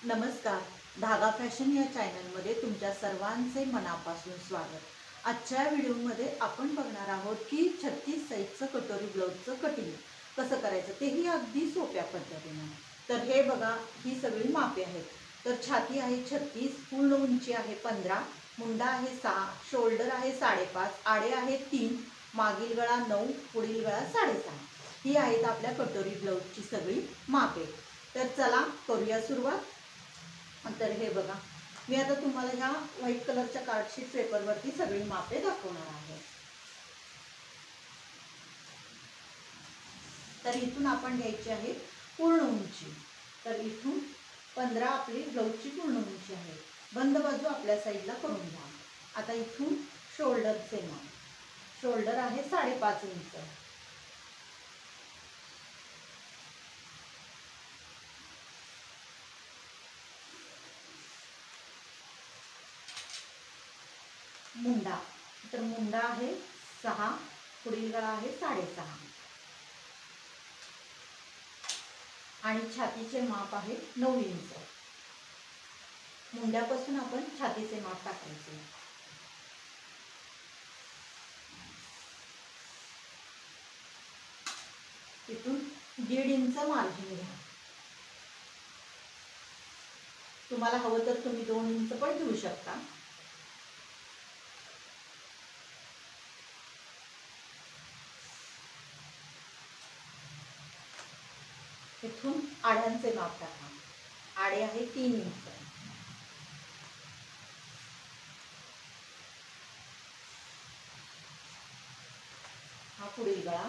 नमस्कार. धागा फॅशन या चॅनलमध्ये तुमच्या सर्वांचे मनापासून स्वागत. आजच्या व्हिडिओमध्ये आपण बघणार आहोत की 36 साईजचं कटोरी ब्लाउजचं कटिंग कसं करायचं, तेही अगदी सोप्या पद्धतीने. तर हे बघा, ही सगळी मापे आहेत. तर छाती आहे 36, पूर्ण उंची आहे 15, मुंडा आहे 6, शोल्डर आहे 5.5, आडे आहे 3, मागील गळा 9, पुढील गळा 6.5. ही आहेत आपल्या कटोरी ब्लाउजची सगळी मापे. तर चला करूया सुरुवात. तर हे बघा, मी आता तुम्हाला ह्या व्हाईट कलरच्या कार्डशीट पेपरवरती सगळी मापे दाखवणार आहे. तर इथून आपण घ्यायची आहे पूर्ण उंची. तर इथून 15 आपली ब्लाउजची पूर्ण उंची आहे. बंद बाजू आपल्या साईडला करून घ्या. आता इथून शोल्डरचे माप. शोल्डर आहे 5.5 इंच. मुंडा, तर मुंडा आहे 6, पुढील गळा आहे 6.5 आणि छातीचे माप आहे 9 इंच. मुंड्यापासून आपण छातीचे माप टाकायचे. तिथून 1.5 इंच मार्जिन घ्या. तुम्हाला हवं तर तुम्ही 2 इंच पण घेऊ शकता. इथून आड्यांचे माप टाका. आडे आहे 3 इंच. हा पुढील गळा.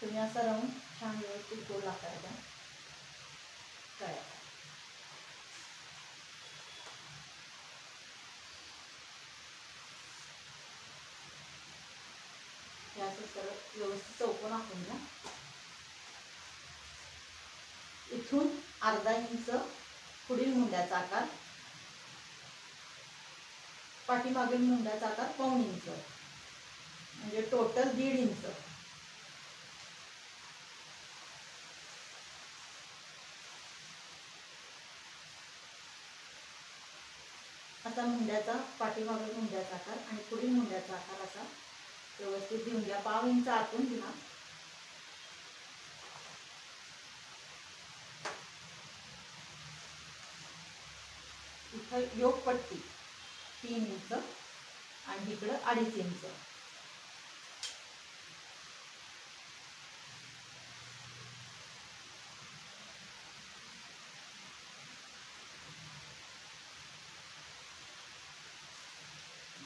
तुम्ही असा राहून छान व्यवस्थित गोल आकार द्या. असं सरळ व्यवस्थित चौकोन आखून घ्या. इथून अर्धा इंच पुढील मुंड्याचा आकार, पाठीमागील मुंड्याचा आकार 1.5 इंच, म्हणजे टोटल 1.5 इंच. असा मुंड्याचा, पाठीमागील मुंड्याचा आकार आणि पुढील मुंड्याचा आकार असा व्यवस्थित देऊन घ्या. 1.5 इंच आतून घ्या. इथं योग पट्टी 3 इंच आणि इकडं 2.5 इंच.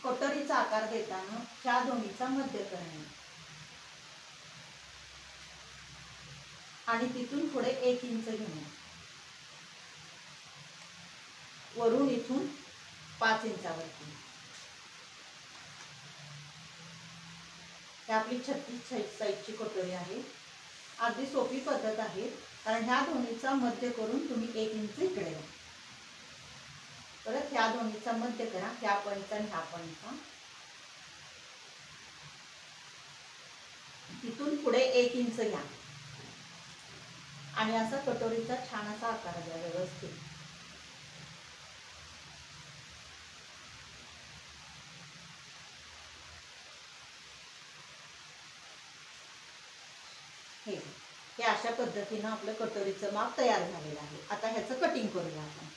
कटोरीचा आकार देताना ह्या दोन्हीचा मध्य करणे आणि तिथून पुढे 1 इंच घेणे. वरून इथून 5 इंचावरती. ही आपली 36 साईजची कटोरी आहे. अगदी सोपी पद्धत आहे, कारण ह्या दोन्हीचा मध्य करून तुम्ही 1 इंच इकडे घ्या. परत ह्या दोन्हीचा मध्य करा, ह्या पॉईंटचा आणि ह्या पॉईंटचा. तिथून पुढे 1 इंच घ्या आणि असा कटोरीचा छान असा आकार द्या व्यवस्थित. हे अशा पद्धतीनं आपलं कटोरीचं माप तयार झालेलं आहे. आता ह्याचं कटिंग करूया आपण.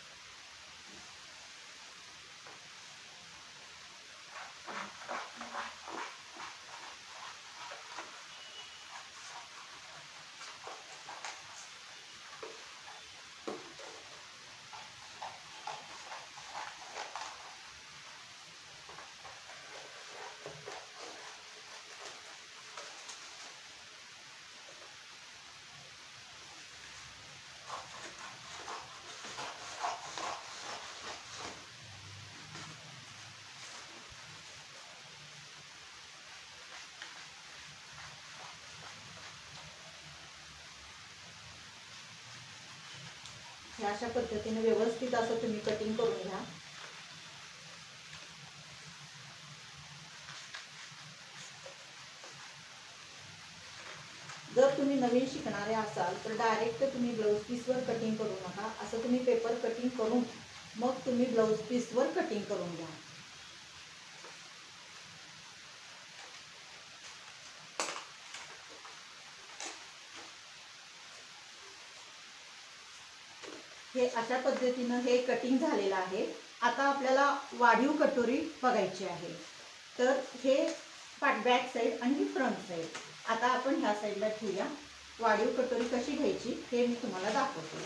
अशा पद्धतीने व्यवस्थित असं तुम्ही कटिंग करून घ्या. जर तुम्ही नवीन शिकणारे असाल तर डायरेक्ट तुम्ही ब्लाऊज पीसवर कटिंग करू नका, असं तुम्ही पेपर कटिंग करून मग तुम्ही ब्लाऊज पीसवर कटिंग करून घ्या. हे अशा पद्धतीनं हे कटिंग झालेलं आहे. आता आपल्याला वाढीव कटोरी बघायची आहे. तर हे बॅक साईड आणि ही फ्रंट साईड. आता आपण ह्या साईडला ठेवूया. वाढीव कटोरी कशी घ्यायची हे मी तुम्हाला दाखवते.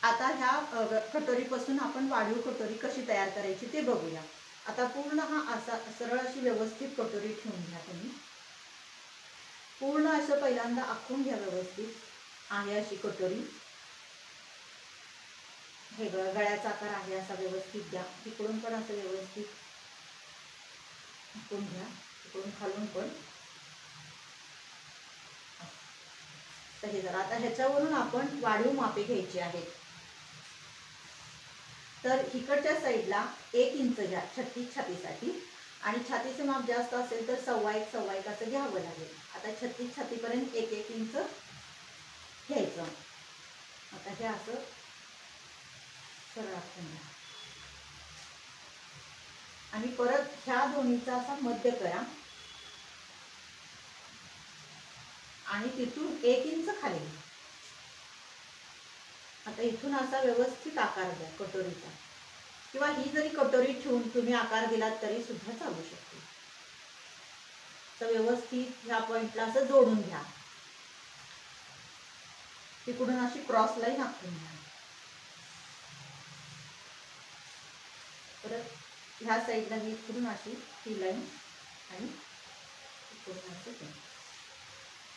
आता ह्या कटोरीपासून आपण वाढीव कटोरी कशी तयार करायची ते बघूया. आता पूर्ण हा असा सरळ अशी व्यवस्थित कटोरी ठेवून घ्या तुम्ही. पूर्ण असं पहिल्यांदा आखून घ्या व्यवस्थित. आहे अशी कटोरी. हे गळ्याचा आकार आहे असा व्यवस्थित द्या. तिकडून पण असं व्यवस्थित आखून घ्या, तिकडून खालून पण. तर हे जरा आता ह्याच्यावरून आपण वाढीव मापे घ्यायची आहेत. तर इकडच्या साईडला 1 इंच घ्या 36 छातीसाठी, आणि छातीचं माप जास्त असेल तर 1.25 असं घ्यावं लागेल. आता 36 छातीपर्यंत 1 इंच घ्यायचं. आता हे असं सरळ आखून घ्या आणि परत ह्या दोन्हीचा असा मध्य करा आणि तिथून 1 इंच खाली. आता इथून असा व्यवस्थित आकार द्या कटोरीचा, किंवा ही जरी कटोरी ठेवून तुम्ही आकार दिलात तरी सुद्धा चालू शकते. तर व्यवस्थित ह्या पॉइंटला असं जोडून घ्या. तिकडून अशी क्रॉस लाईन आखून घ्या. परत ह्या साईडला ही इकडून अशी ही लाईन आणि इकडून असं.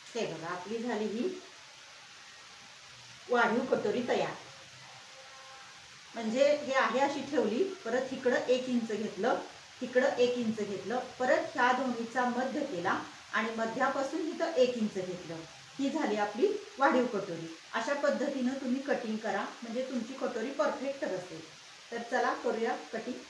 हे बघा आपली झाली ही वाढीव कटोरी तयार. म्हणजे हे आहे अशी ठेवली, परत इकडं 1 इंच घेतलं, इकडं 1 इंच घेतलं, परत ह्या दोन्हीचा मध्य केला आणि मध्यापासून इथं 1 इंच घेतलं. ही झाली आपली वाढीव कटोरी. अशा पद्धतीनं तुम्ही कटिंग करा म्हणजे तुमची कटोरी परफेक्ट बसेल. तर चला करूया कटिंग.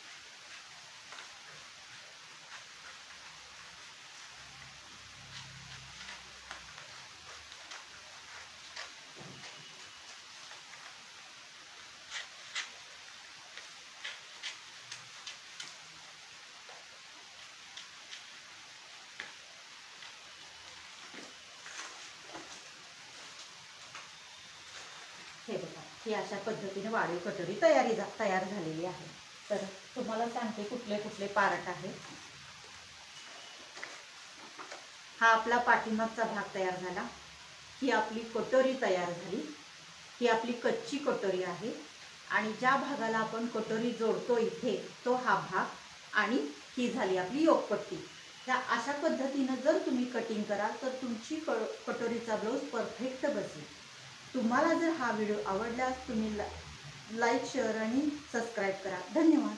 हे बघा ही अशा पद्धतीने वाढीव कटोरी तयार झालेली आहे. तर तुम्हाला सांगते कुठले कुठले पार्ट आहेत. हा आपला पाठीमागचा भाग तयार झाला. ही आपली कटोरी तयार झाली. ही आपली कच्ची कटोरी आहे आणि ज्या भागाला आपण कटोरी जोडतो इथे तो हा भाग, आणि ही झाली आपली योकपट्टी. त्या अशा पद्धतीनं जर तुम्ही कटिंग कराल तर तुमची कटोरीचा ब्लाऊज परफेक्ट बसेल. तुम्हाला जर हा व्हिडिओ आवडल्यास तुम्ही लाईक, शेअर आणि सबस्क्राईब करा. धन्यवाद.